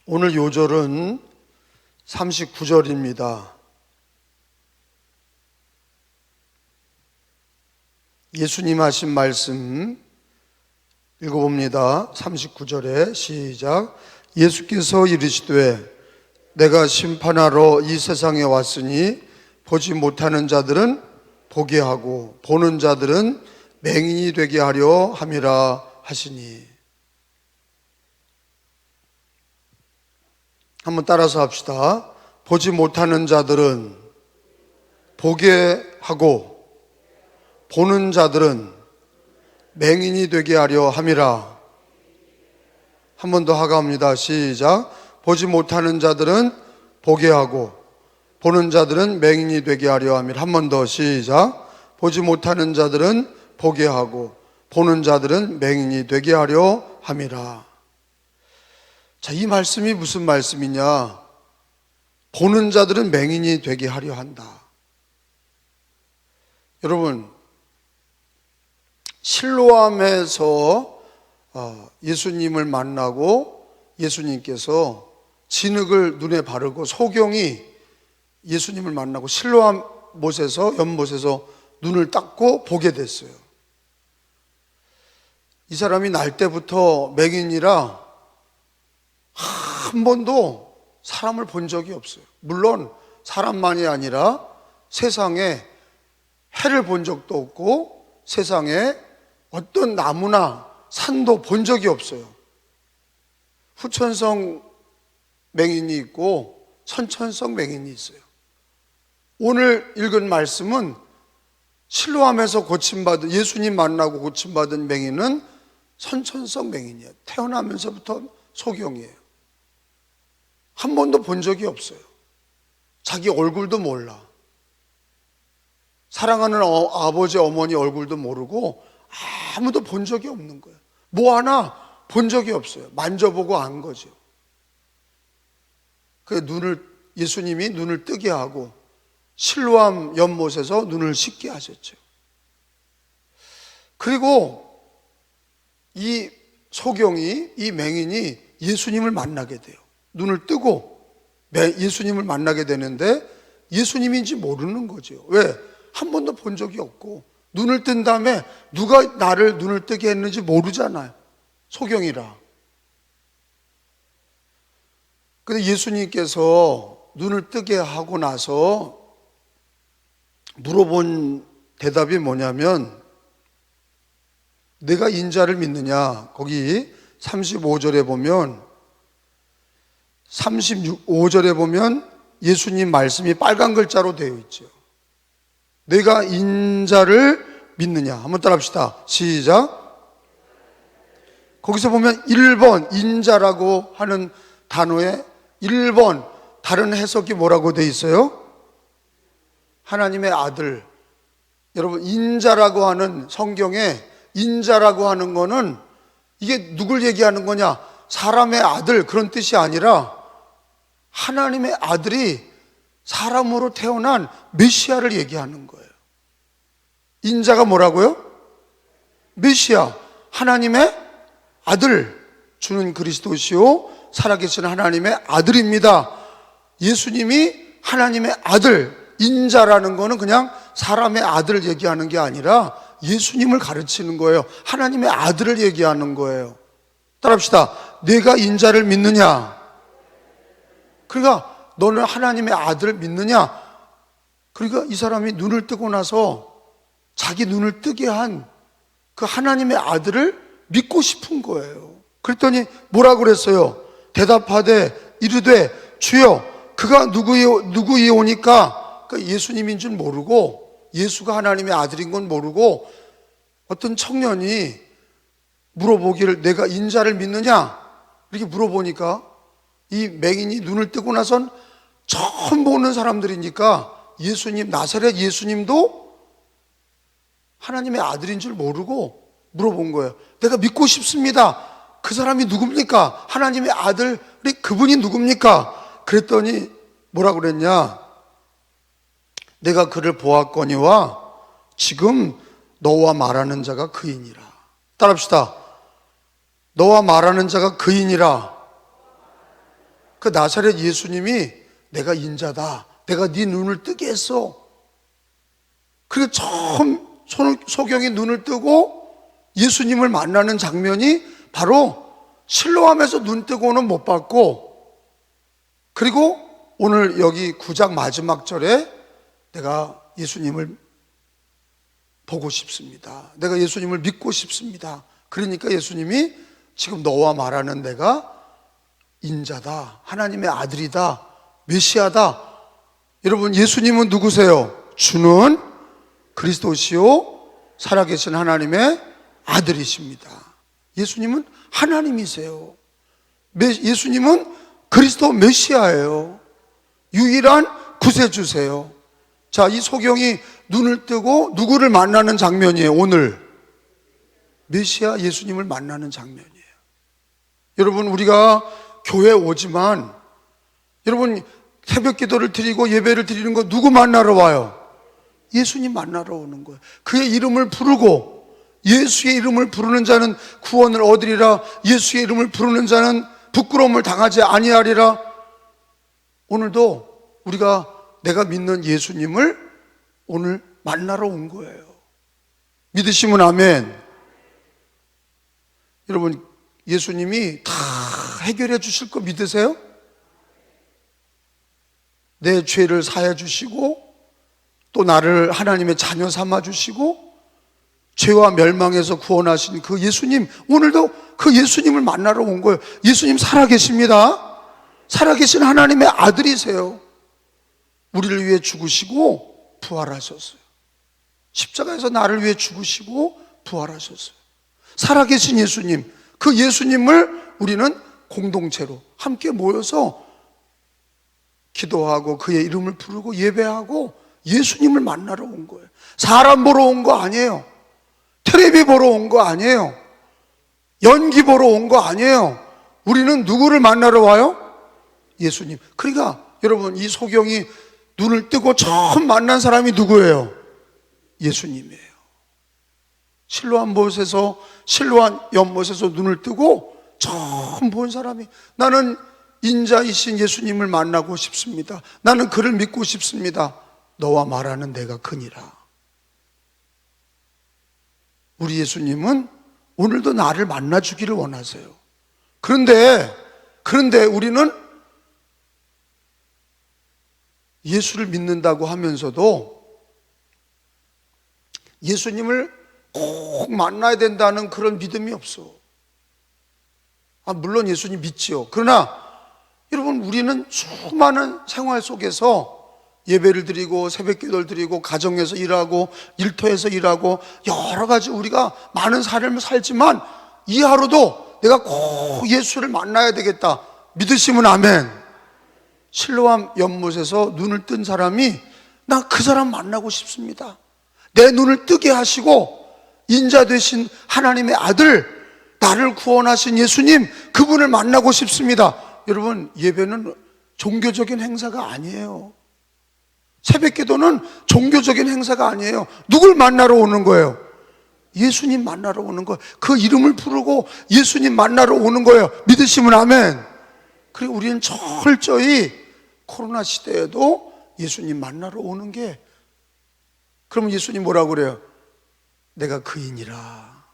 오늘 요절은 39절입니다. 예수님 하신 말씀 읽어봅니다. 39절에 시작. 예수께서 이르시되 내가 심판하러 이 세상에 왔으니 보지 못하는 자들은 보게 하고 보는 자들은 맹인이 되게 하려 함이라 하시니. 한번 따라서 합시다. 보지 못하는 자들은 보게 하고 보는 자들은 맹인이 되게 하려 함이라. 한 번 더 하가합니다. 시작. 보지 못하는 자들은 보게 하고 보는 자들은 맹인이 되게 하려 함이라. 한 번 더 시작. 보지 못하는 자들은 보게 하고 보는 자들은 맹인이 되게 하려 함이라. 자, 이 말씀이 무슨 말씀이냐? 보는 자들은 맹인이 되게 하려 한다. 여러분, 실로암에서 예수님을 만나고 예수님께서 진흙을 눈에 바르고 소경이 예수님을 만나고 실로암 못에서 연못에서 눈을 닦고 보게 됐어요. 이 사람이 날 때부터 맹인이라 한 번도 사람을 본 적이 없어요. 물론 사람만이 아니라 세상에 해를 본 적도 없고 세상에 어떤 나무나 산도 본 적이 없어요. 후천성 맹인이 있고 선천성 맹인이 있어요. 오늘 읽은 말씀은 실로암에서 고침받은, 예수님 만나고 고침받은 맹인은 선천성 맹인이에요. 태어나면서부터 소경이에요. 한 번도 본 적이 없어요. 자기 얼굴도 몰라. 사랑하는 아버지, 어머니 얼굴도 모르고 아무도 본 적이 없는 거예요. 뭐 하나 본 적이 없어요. 만져보고 안 거죠. 그 예수님이 눈을 뜨게 하고 실로암 연못에서 눈을 씻게 하셨죠. 그리고 이 소경이, 이 맹인이 예수님을 만나게 돼요. 눈을 뜨고 예수님을 만나게 되는데 예수님인지 모르는 거죠. 왜? 한 번도 본 적이 없고 눈을 뜬 다음에 누가 나를 눈을 뜨게 했는지 모르잖아요. 소경이라. 근데 예수님께서 눈을 뜨게 하고 나서 물어본 대답이 뭐냐면, 내가 인자를 믿느냐? 거기 35절에 보면, 35절에 보면 예수님 말씀이 빨간 글자로 되어 있죠. 내가 인자를 믿느냐? 한번 따라 합시다. 시작. 거기서 보면 1번 인자라고 하는 단어에 1번 다른 해석이 뭐라고 되어 있어요? 하나님의 아들. 여러분, 인자라고 하는 성경에 인자라고 하는 거는 이게 누굴 얘기하는 거냐? 사람의 아들, 그런 뜻이 아니라 하나님의 아들이 사람으로 태어난 메시아를 얘기하는 거예요. 인자가 뭐라고요? 메시아, 하나님의 아들, 주는 그리스도시요 살아계신 하나님의 아들입니다. 예수님이 하나님의 아들, 인자라는 거는 그냥 사람의 아들을 얘기하는 게 아니라 예수님을 가르치는 거예요. 하나님의 아들을 얘기하는 거예요. 따라합시다. 내가 인자를 믿느냐? 그러니까 너는 하나님의 아들을 믿느냐? 그러니까 이 사람이 눈을 뜨고 나서 자기 눈을 뜨게 한 그 하나님의 아들을 믿고 싶은 거예요. 그랬더니 뭐라고 그랬어요? 대답하되 이르되 주여, 그가 누구이오니까? 그러니까 예수님인 줄 모르고, 예수가 하나님의 아들인 건 모르고 어떤 청년이 물어보기를 내가 인자를 믿느냐? 이렇게 물어보니까 이 맹인이 눈을 뜨고 나선 처음 보는 사람들이니까 예수님, 나사렛 예수님도 하나님의 아들인 줄 모르고 물어본 거예요. 내가 믿고 싶습니다. 그 사람이 누굽니까? 하나님의 아들이 그분이 누굽니까? 그랬더니 뭐라고 그랬냐? 내가 그를 보았거니와 지금 너와 말하는 자가 그이니라. 따라합시다. 너와 말하는 자가 그이니라. 그 나사렛 예수님이 내가 인자다, 내가 네 눈을 뜨게 했어. 그리고 처음 소경이 눈을 뜨고 예수님을 만나는 장면이 바로 실로암에서 눈 뜨고는 못 봤고, 그리고 오늘 여기 9장 마지막 절에 내가 예수님을 보고 싶습니다, 내가 예수님을 믿고 싶습니다. 그러니까 예수님이 지금 너와 말하는 내가 인자다, 하나님의 아들이다, 메시아다. 여러분, 예수님은 누구세요? 주는 그리스도시요 살아계신 하나님의 아들이십니다. 예수님은 하나님이세요. 예수님은 그리스도 메시아예요. 유일한 구세주세요. 자, 이 소경이 눈을 뜨고 누구를 만나는 장면이에요? 오늘 메시아 예수님을 만나는 장면이에요. 여러분, 우리가 교회 오지만 여러분 새벽 기도를 드리고 예배를 드리는 거 누구 만나러 와요? 예수님 만나러 오는 거예요. 그의 이름을 부르고, 예수의 이름을 부르는 자는 구원을 얻으리라, 예수의 이름을 부르는 자는 부끄러움을 당하지 아니하리라. 오늘도 우리가 내가 믿는 예수님을 오늘 만나러 온 거예요. 믿으시면 아멘. 여러분, 예수님이 다 해결해 주실 거 믿으세요? 내 죄를 사해 주시고, 또 나를 하나님의 자녀 삼아 주시고, 죄와 멸망에서 구원하신 그 예수님, 오늘도 그 예수님을 만나러 온 거예요. 예수님 살아계십니다. 살아계신 하나님의 아들이세요. 우리를 위해 죽으시고 부활하셨어요. 십자가에서 나를 위해 죽으시고 부활하셨어요. 살아계신 예수님, 그 예수님을 우리는 공동체로 함께 모여서 기도하고 그의 이름을 부르고 예배하고 예수님을 만나러 온 거예요. 사람 보러 온 거 아니에요. 텔레비 보러 온 거 아니에요. 연기 보러 온 거 아니에요. 우리는 누구를 만나러 와요? 예수님. 그러니까 여러분, 이 소경이 눈을 뜨고 처음 만난 사람이 누구예요? 예수님이에요. 실로암 연못에서 눈을 뜨고 처음 본 사람이, 나는 인자이신 예수님을 만나고 싶습니다, 나는 그를 믿고 싶습니다. 너와 말하는 내가 그니라. 우리 예수님은 오늘도 나를 만나주기를 원하세요. 그런데 우리는 예수를 믿는다고 하면서도 예수님을 꼭 만나야 된다는 그런 믿음이 없어. 물론 예수님 믿지요. 그러나 여러분, 우리는 수많은 생활 속에서 예배를 드리고 새벽 기도를 드리고 가정에서 일하고 일터에서 일하고 여러 가지 우리가 많은 삶을 살지만, 이 하루도 내가 꼭 예수를 만나야 되겠다 믿으시면 아멘. 실로암 연못에서 눈을 뜬 사람이, 나 그 사람 만나고 싶습니다, 내 눈을 뜨게 하시고 인자 되신 하나님의 아들, 나를 구원하신 예수님, 그분을 만나고 싶습니다. 여러분, 예배는 종교적인 행사가 아니에요. 새벽 기도는 종교적인 행사가 아니에요. 누굴 만나러 오는 거예요? 예수님 만나러 오는 거예요. 그 이름을 부르고 예수님 만나러 오는 거예요. 믿으시면 아멘. 그리고 우리는 철저히 코로나 시대에도 예수님 만나러 오는 게, 그러면 예수님 뭐라고 그래요? 내가 그이니라.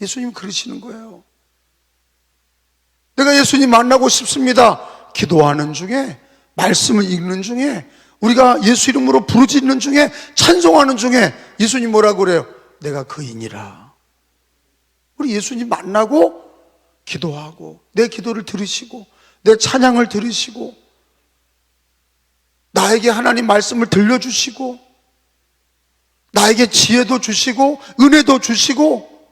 예수님 그러시는 거예요. 내가 예수님 만나고 싶습니다. 기도하는 중에, 말씀을 읽는 중에, 우리가 예수 이름으로 부르짖는 중에, 찬송하는 중에 예수님 뭐라고 그래요? 내가 그이니라. 우리 예수님 만나고 기도하고 내 기도를 들으시고 내 찬양을 들으시고 나에게 하나님 말씀을 들려주시고 나에게 지혜도 주시고 은혜도 주시고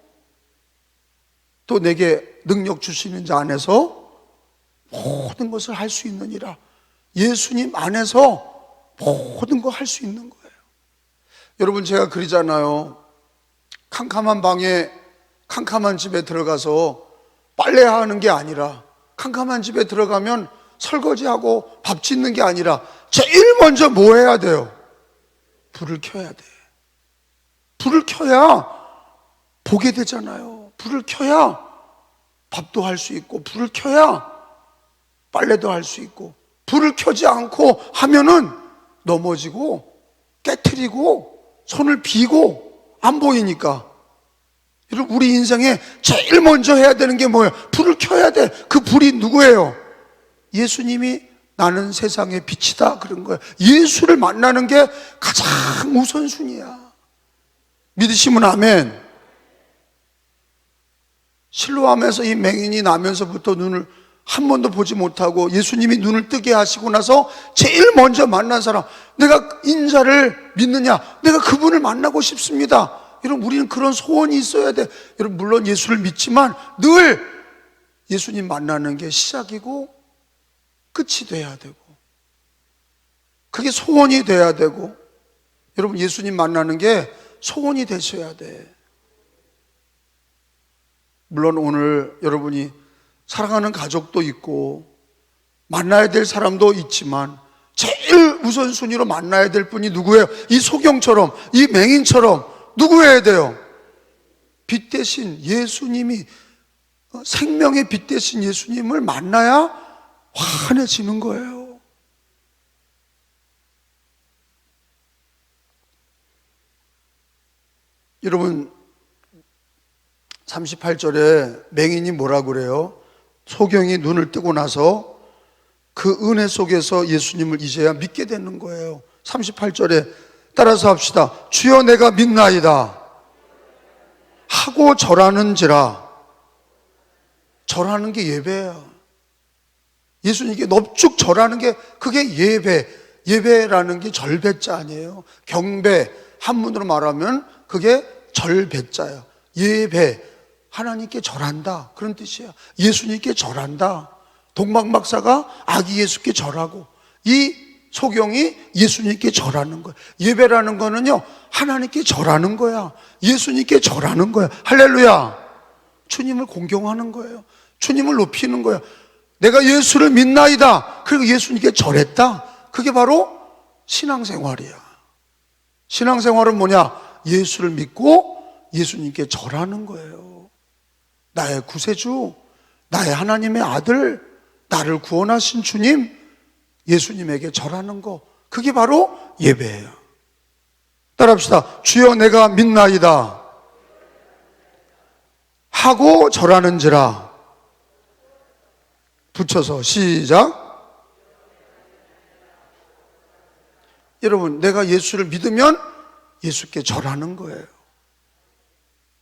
또 내게 능력 주시는 자 안에서 모든 것을 할 수 있느니라. 예수님 안에서 모든 거 할 수 있는 거예요. 여러분, 제가 그러잖아요. 캄캄한 방에, 캄캄한 집에 들어가서 빨래하는 게 아니라, 캄캄한 집에 들어가면 설거지하고 밥 짓는 게 아니라 제일 먼저 뭐 해야 돼요? 불을 켜야 돼. 불을 켜야 보게 되잖아요. 불을 켜야 밥도 할 수 있고, 불을 켜야 빨래도 할 수 있고, 불을 켜지 않고 하면은 넘어지고 깨트리고 손을 비고 안 보이니까. 여러분, 우리 인생에 제일 먼저 해야 되는 게 뭐예요? 불을 켜야 돼. 그 불이 누구예요? 예수님이 나는 세상의 빛이다 그런 거예요. 예수를 만나는 게 가장 우선순위야. 믿으시면 아멘. 실로암에서 이 맹인이 나면서부터 눈을 한 번도 보지 못하고 예수님이 눈을 뜨게 하시고 나서 제일 먼저 만난 사람, 내가 인자를 믿느냐? 내가 그분을 만나고 싶습니다. 여러분, 우리는 그런 소원이 있어야 돼. 여러분, 물론 예수를 믿지만 늘 예수님 만나는 게 시작이고 끝이 돼야 되고, 그게 소원이 돼야 되고, 여러분, 예수님 만나는 게 소원이 되셔야 돼. 물론 오늘 여러분이 사랑하는 가족도 있고 만나야 될 사람도 있지만 제일 우선순위로 만나야 될 분이 누구예요? 이 소경처럼, 이 맹인처럼 누구여야 돼요? 빛 대신 예수님이, 생명의 빛 대신 예수님을 만나야 환해지는 거예요. 여러분, 38절에 맹인이 뭐라 그래요? 소경이 눈을 뜨고 나서 그 은혜 속에서 예수님을 이제야 믿게 되는 거예요. 38절에 따라서 합시다. 주여 내가 믿나이다 하고 절하는지라. 절하는 게 예배야. 예수님께 넙죽 절하는 게 그게 예배. 예배라는 게 절배자 아니에요. 경배, 한문으로 말하면 그게 절배자야. 예배, 하나님께 절한다 그런 뜻이야. 예수님께 절한다. 동방박사가 아기 예수께 절하고 이 소경이 예수님께 절하는 거야. 예배라는 거는요, 하나님께 절하는 거야. 예수님께 절하는 거야. 할렐루야. 주님을 공경하는 거예요. 주님을 높이는 거야. 내가 예수를 믿나이다. 그리고 예수님께 절했다. 그게 바로 신앙생활이야. 신앙생활은 뭐냐? 예수를 믿고 예수님께 절하는 거예요. 나의 구세주, 나의 하나님의 아들, 나를 구원하신 주님, 예수님에게 절하는 거, 그게 바로 예배예요. 따라합시다. 주여 내가 믿나이다 하고 절하는지라. 붙여서 시작. 여러분, 내가 예수를 믿으면 예수께 절하는 거예요.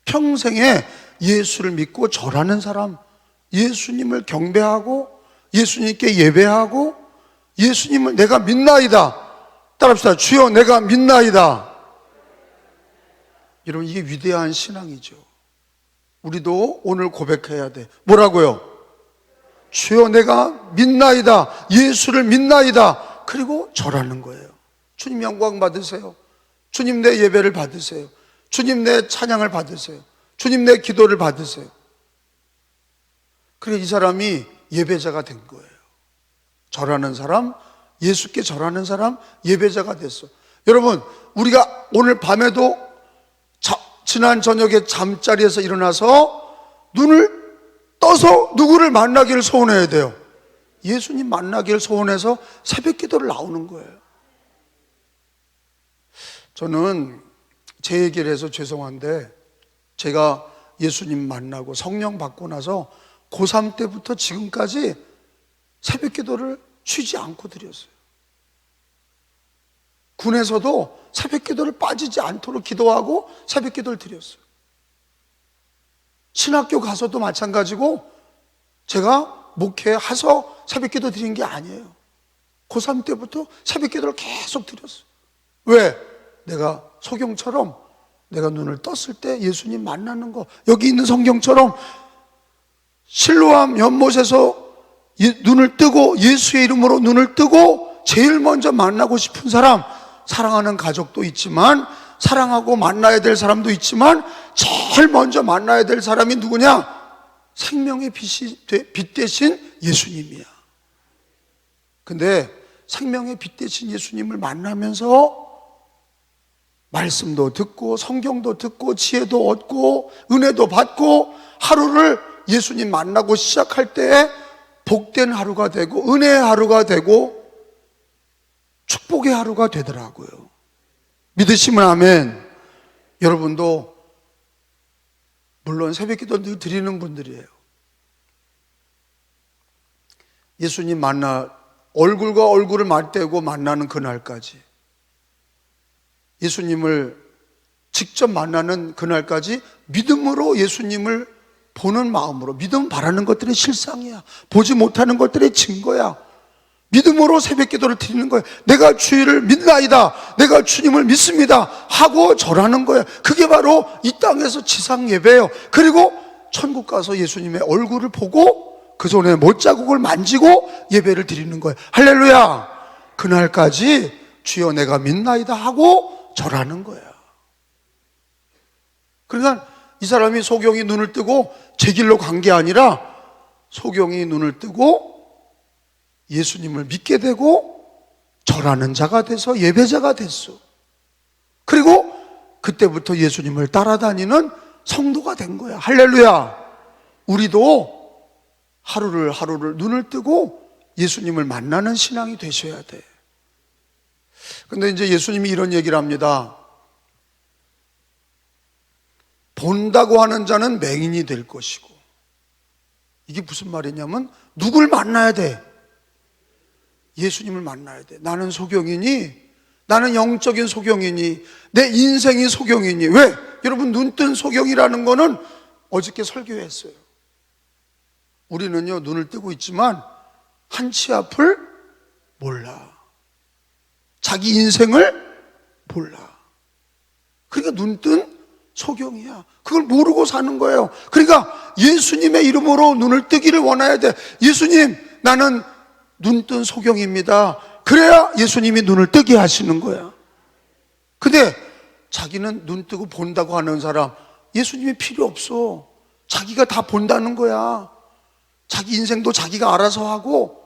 평생에 예수를 믿고 절하는 사람, 예수님을 경배하고 예수님께 예배하고 예수님을 내가 믿나이다. 따라합시다. 주여 내가 믿나이다. 여러분, 이게 위대한 신앙이죠. 우리도 오늘 고백해야 돼. 뭐라고요? 주여 내가 믿나이다. 예수를 믿나이다. 그리고 절하는 거예요. 주님 영광 받으세요. 주님 내 예배를 받으세요. 주님 내 찬양을 받으세요. 주님 내 기도를 받으세요. 그래, 이 사람이 예배자가 된 거예요. 절하는 사람, 예수께 절하는 사람, 예배자가 됐어. 여러분, 우리가 오늘 밤에도 지난 저녁에 잠자리에서 일어나서 눈을 떠서 누구를 만나기를 소원해야 돼요? 예수님 만나기를 소원해서 새벽 기도를 나오는 거예요. 저는 제 얘기를 해서 죄송한데, 제가 예수님 만나고 성령 받고 나서 고3 때부터 지금까지 새벽 기도를 쉬지 않고 드렸어요. 군에서도 새벽 기도를 빠지지 않도록 기도하고 새벽 기도를 드렸어요. 신학교 가서도 마찬가지고, 제가 목회해서 새벽 기도 드린 게 아니에요. 고3 때부터 새벽 기도를 계속 드렸어요. 왜? 내가 소경처럼 내가 눈을 떴을 때 예수님 만나는 거, 여기 있는 성경처럼 실로암 연못에서 눈을 뜨고 예수의 이름으로 눈을 뜨고 제일 먼저 만나고 싶은 사람, 사랑하는 가족도 있지만 사랑하고 만나야 될 사람도 있지만 제일 먼저 만나야 될 사람이 누구냐? 생명의 빛 대신 예수님이야. 근데 생명의 빛 대신 예수님을 만나면서 말씀도 듣고 성경도 듣고 지혜도 얻고 은혜도 받고 하루를 예수님 만나고 시작할 때 복된 하루가 되고 은혜의 하루가 되고 축복의 하루가 되더라고요. 믿으시면 아멘. 여러분도 물론 새벽기도 늘 드리는 분들이에요. 예수님 만나 얼굴과 얼굴을 맞대고 만나는 그날까지, 예수님을 직접 만나는 그날까지 믿음으로 예수님을 보는 마음으로, 믿음 바라는 것들이 실상이야. 보지 못하는 것들의 증거야. 믿음으로 새벽기도를 드리는 거예요. 내가 주를 믿나이다, 내가 주님을 믿습니다 하고 절하는 거예요. 그게 바로 이 땅에서 지상 예배예요. 그리고 천국 가서 예수님의 얼굴을 보고 그 손에 못자국을 만지고 예배를 드리는 거예요. 할렐루야. 그날까지 주여 내가 믿나이다 하고 절하는 거예요. 그러니까 이 사람이 소경이 눈을 뜨고 제 길로 간 게 아니라 소경이 눈을 뜨고 예수님을 믿게 되고 절하는 자가 돼서 예배자가 됐어. 그리고 그때부터 예수님을 따라다니는 성도가 된 거야. 할렐루야. 우리도 하루를 눈을 뜨고 예수님을 만나는 신앙이 되셔야 돼. 근데 이제 예수님이 이런 얘기를 합니다. 본다고 하는 자는 맹인이 될 것이고. 이게 무슨 말이냐면 누굴 만나야 돼? 예수님을 만나야 돼. 나는 소경이니, 나는 영적인 소경이니, 내 인생이 소경이니. 왜? 여러분, 눈뜬 소경이라는 거는 어저께 설교했어요. 우리는요 눈을 뜨고 있지만 한치 앞을 몰라. 자기 인생을 몰라. 그러니까 눈뜬 소경이야. 그걸 모르고 사는 거예요. 그러니까 예수님의 이름으로 눈을 뜨기를 원해야 돼. 예수님, 나는 눈뜬 소경입니다. 그래야 예수님이 눈을 뜨게 하시는 거야. 근데 자기는 눈 뜨고 본다고 하는 사람, 예수님이 필요 없어. 자기가 다 본다는 거야. 자기 인생도 자기가 알아서 하고,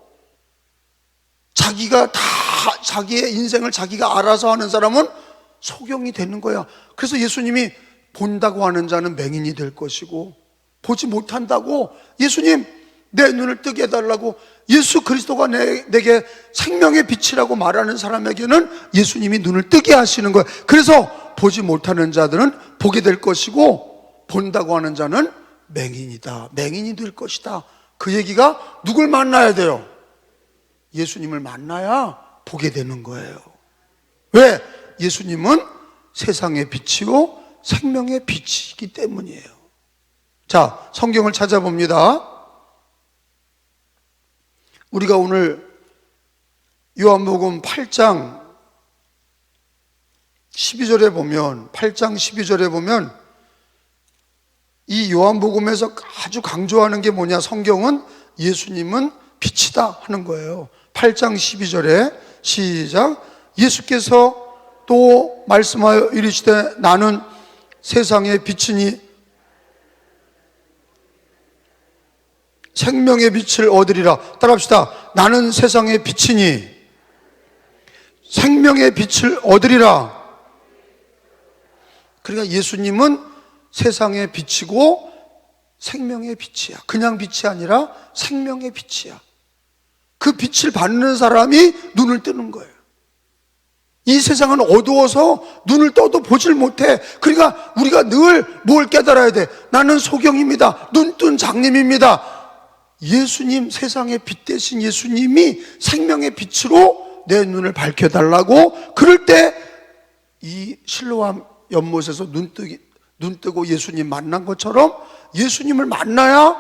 자기가 다 자기의 인생을 자기가 알아서 하는 사람은 소경이 되는 거야. 그래서 예수님이 본다고 하는 자는 맹인이 될 것이고, 보지 못한다고, 예수님 내 눈을 뜨게 해달라고, 예수 그리스도가 내게 생명의 빛이라고 말하는 사람에게는 예수님이 눈을 뜨게 하시는 거예요. 그래서 보지 못하는 자들은 보게 될 것이고, 본다고 하는 자는 맹인이다, 맹인이 될 것이다. 그 얘기가 누굴 만나야 돼요? 예수님을 만나야 보게 되는 거예요. 왜? 예수님은 세상의 빛이고 생명의 빛이기 때문이에요. 자, 성경을 찾아봅니다. 우리가 오늘 요한복음 8장 12절에 보면, 8장 12절에 보면 이 요한복음에서 아주 강조하는 게 뭐냐? 성경은 예수님은 빛이다 하는 거예요. 8장 12절에 시작. 예수께서 또 말씀하여 이르시되 나는 세상의 빛이니 생명의 빛을 얻으리라. 따라합시다. 나는 세상의 빛이니 생명의 빛을 얻으리라. 그러니까 예수님은 세상의 빛이고 생명의 빛이야. 그냥 빛이 아니라 생명의 빛이야. 그 빛을 받는 사람이 눈을 뜨는 거예요. 이 세상은 어두워서 눈을 떠도 보질 못해. 그러니까 우리가 늘 뭘 깨달아야 돼? 나는 소경입니다. 눈뜬 장님입니다. 예수님, 세상의 빛 대신 예수님이 생명의 빛으로 내 눈을 밝혀달라고. 그럴 때 이 실로암 연못에서 눈 뜨고 예수님 만난 것처럼 예수님을 만나야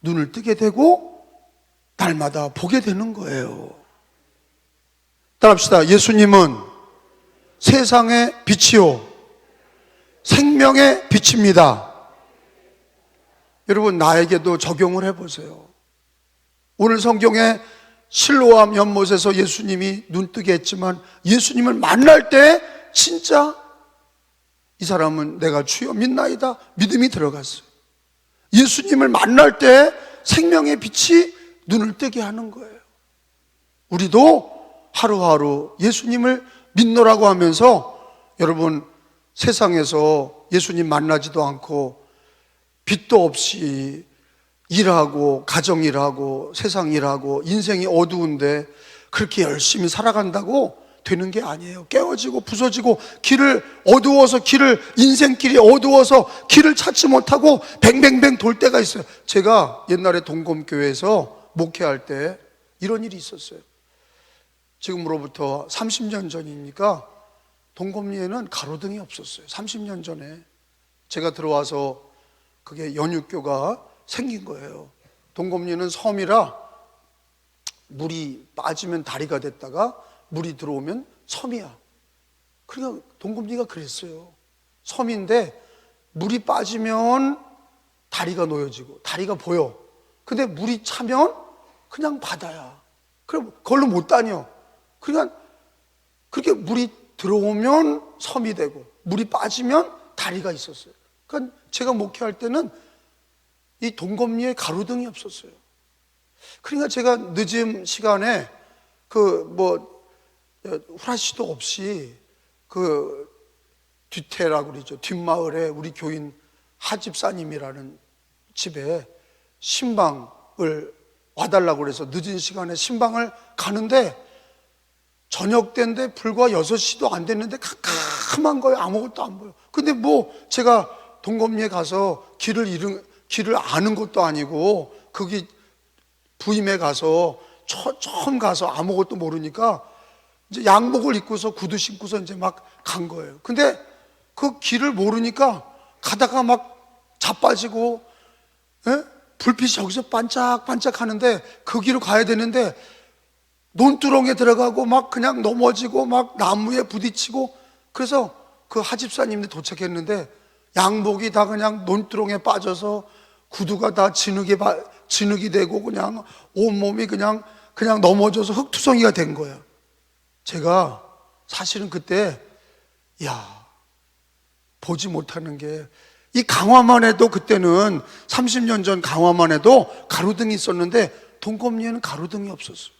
눈을 뜨게 되고 날마다 보게 되는 거예요. 따라합시다. 예수님은 세상의 빛이요 생명의 빛입니다. 여러분, 나에게도 적용을 해보세요. 오늘 성경에 실로암 연못에서 예수님이 눈뜨게 했지만 예수님을 만날 때 진짜 이 사람은 내가 주여 믿나이다 믿음이 들어갔어요. 예수님을 만날 때 생명의 빛이 눈을 뜨게 하는 거예요. 우리도 하루하루 예수님을 믿노라고 하면서, 여러분, 세상에서 예수님 만나지도 않고 빛도 없이 일하고 가정 일하고 세상 일하고 인생이 어두운데 그렇게 열심히 살아간다고 되는 게 아니에요. 깨어지고 부서지고 인생길이 어두워서 길을 찾지 못하고 뱅뱅뱅 돌 때가 있어요. 제가 옛날에 동검교회에서 목회할 때 이런 일이 있었어요. 지금으로부터 30년 전이니까 동검리에는 가로등이 없었어요. 30년 전에 제가 들어와서 그게 연육교가 생긴 거예요. 동검리는 섬이라 물이 빠지면 다리가 됐다가 물이 들어오면 섬이야. 그러니까 동검리가 그랬어요. 섬인데 물이 빠지면 다리가 놓여지고 다리가 보여. 근데 물이 차면 그냥 바다야. 그럼 그걸로 못 다녀. 그러니까 그렇게 물이 들어오면 섬이 되고 물이 빠지면 다리가 있었어요. 그러니까 제가 목회할 때는 이 동검리에 가로등이 없었어요. 그러니까 제가 늦은 시간에 후라시도 없이 뒤태라고 그러죠. 뒷마을에 우리 교인 하집사님이라는 집에 신방을 와달라고 그래서 늦은 시간에 신방을 가는데 저녁 때인데 불과 6시도 안 됐는데 캄캄한 거예요. 아무것도 안 보여. 근데 제가 동검리에 가서 길을 아는 것도 아니고 거기 부임에 가서 처음 가서 아무것도 모르니까 이제 양복을 입고서 구두 신고서 이제 막 간 거예요. 근데 그 길을 모르니까 가다가 막 자빠지고, 불빛이 여기서 반짝반짝 하는데 그 길을 가야 되는데 논두렁에 들어가고 막 그냥 넘어지고 막 나무에 부딪히고, 그래서 그 하집사님들 도착했는데 양복이 다 그냥 논두렁에 빠져서 구두가 다 진흙이 되고 그냥 온몸이 그냥 넘어져서 흙투성이가 된 거야. 제가 사실은 그때 보지 못하는 게, 이 강화만 해도 그때는 30년 전 강화만 해도 가로등이 있었는데 동검리에는 가로등이 없었어요.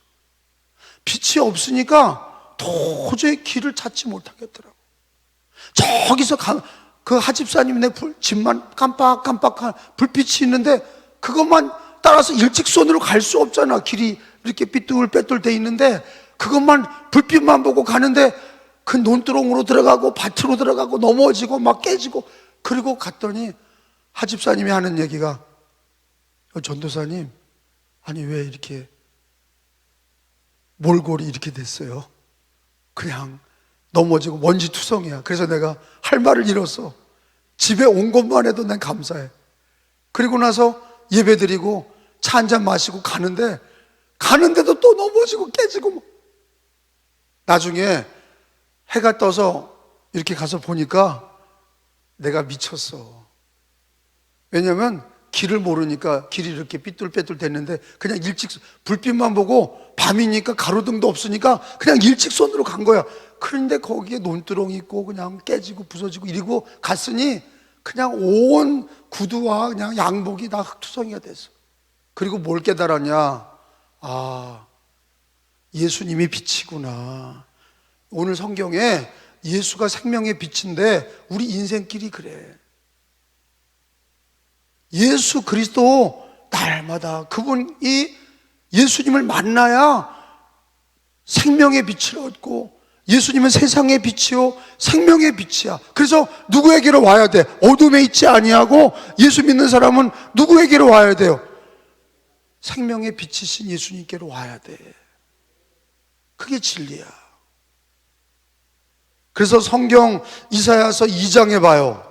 빛이 없으니까 도저히 길을 찾지 못하겠더라고. 저기서 그 하집사님네 집만 깜빡깜빡한 불빛이 있는데 그것만 따라서 일직선으로 갈 수 없잖아. 길이 이렇게 삐뚤빼뚤 돼 있는데 그것만 불빛만 보고 가는데 그 논두렁으로 들어가고 밭으로 들어가고 넘어지고 막 깨지고. 그리고 갔더니 하집사님이 하는 얘기가, 전도사님, 아니 왜 이렇게 몰골이 이렇게 됐어요? 그냥 넘어지고 먼지투성이야. 그래서 내가 할 말을 잃었어. 집에 온 것만 해도 난 감사해. 그리고 나서 예배드리고 차 한잔 마시고 가는데도 또 넘어지고 깨지고. 나중에 해가 떠서 이렇게 가서 보니까 내가 미쳤어. 왜냐면 길을 모르니까 길이 이렇게 삐뚤빼뚤 됐는데 그냥 불빛만 보고 밤이니까 가로등도 없으니까 그냥 일직선으로 간 거야. 그런데 거기에 논두렁이 있고 그냥 깨지고 부서지고 이러고 갔으니 그냥 온 구두와 그냥 양복이 다 흙투성이가 됐어. 그리고 뭘 깨달았냐? 예수님이 빛이구나. 오늘 성경에 예수가 생명의 빛인데 우리 인생길이 그래. 예수 그리스도 날마다 그분이 예수님을 만나야 생명의 빛을 얻고, 예수님은 세상의 빛이요 생명의 빛이야. 그래서 누구에게로 와야 돼? 어둠에 있지 아니하고 예수 믿는 사람은 누구에게로 와야 돼요? 생명의 빛이신 예수님께로 와야 돼. 그게 진리야. 그래서 성경 이사야서 2장에 봐요.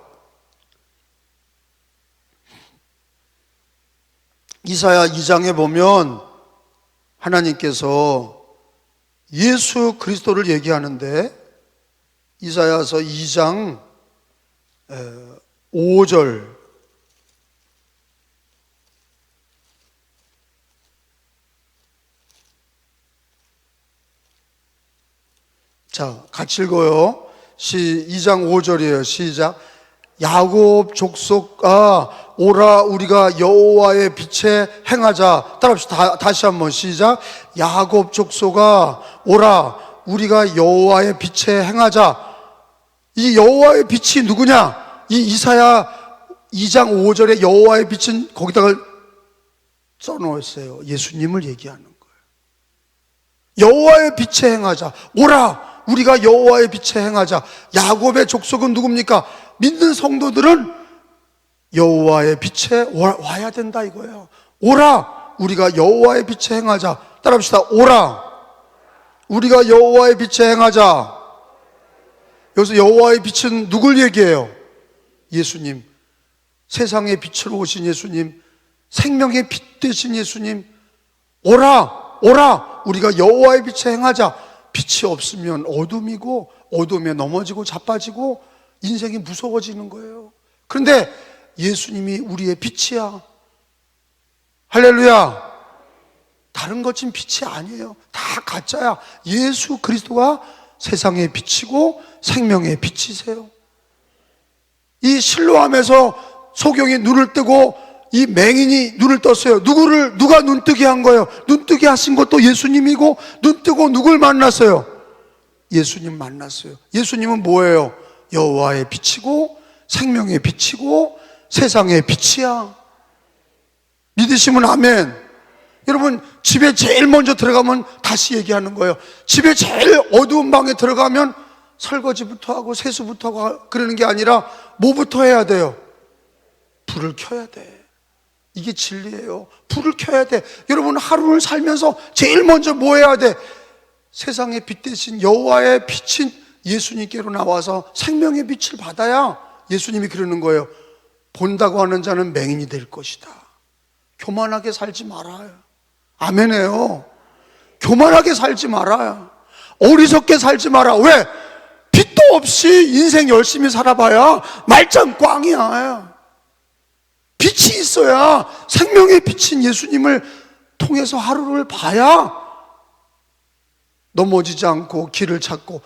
이사야 2장에 보면 하나님께서 예수 그리스도를 얘기하는데, 이사야서 2장 5절, 자, 같이 읽어요. 2장 5절이에요. 시작. 야곱 족속아 오라 우리가 여호와의 빛에 행하자. 따라합시다. 다시 한번 시작. 야곱 족속아 오라 우리가 여호와의 빛에 행하자. 이 여호와의 빛이 누구냐? 이 이사야 2장 5절에 여호와의 빛은 거기다가 써놓았어요. 예수님을 얘기하는 거예요. 여호와의 빛에 행하자. 오라, 우리가 여호와의 빛에 행하자. 야곱의 족속은 누굽니까? 믿는 성도들은 여호와의 빛에 와야 된다 이거예요. 오라, 우리가 여호와의 빛에 행하자. 따라합시다. 오라, 우리가 여호와의 빛에 행하자. 여기서 여호와의 빛은 누굴 얘기해요? 예수님. 세상의 빛으로 오신 예수님, 생명의 빛 되신 예수님. 오라, 오라, 우리가 여호와의 빛에 행하자. 빛이 없으면 어둠이고, 어둠에 넘어지고 자빠지고 인생이 무서워지는 거예요. 그런데 예수님이 우리의 빛이야. 할렐루야. 다른 것진 빛이 아니에요. 다 가짜야. 예수 그리스도가 세상의 빛이고 생명의 빛이세요. 이 실로암에서 소경이 눈을 뜨고 이 맹인이 눈을 떴어요. 누가 눈뜨게 한 거예요? 눈뜨게 하신 것도 예수님이고, 눈뜨고 누굴 만났어요? 예수님 만났어요. 예수님은 뭐예요? 여호와의 빛이고 생명의 빛이고 세상의 빛이야. 믿으시면 아멘. 여러분, 집에 제일 먼저 들어가면 다시 얘기하는 거예요. 집에 제일 어두운 방에 들어가면 설거지부터 하고 세수부터 하고 그러는 게 아니라 뭐부터 해야 돼요? 불을 켜야 돼. 이게 진리예요. 불을 켜야 돼. 여러분, 하루를 살면서 제일 먼저 뭐 해야 돼? 세상의 빛 대신 여호와의 빛인 예수님께로 나와서 생명의 빛을 받아야, 예수님이 그러는 거예요. 본다고 하는 자는 맹인이 될 것이다. 교만하게 살지 말아요. 아멘해요. 교만하게 살지 말아요. 어리석게 살지 마라. 왜? 빛도 없이 인생 열심히 살아봐야 말짱 꽝이야. 빛이 있어야, 생명의 빛인 예수님을 통해서 하루를 봐야 넘어지지 않고 길을 찾고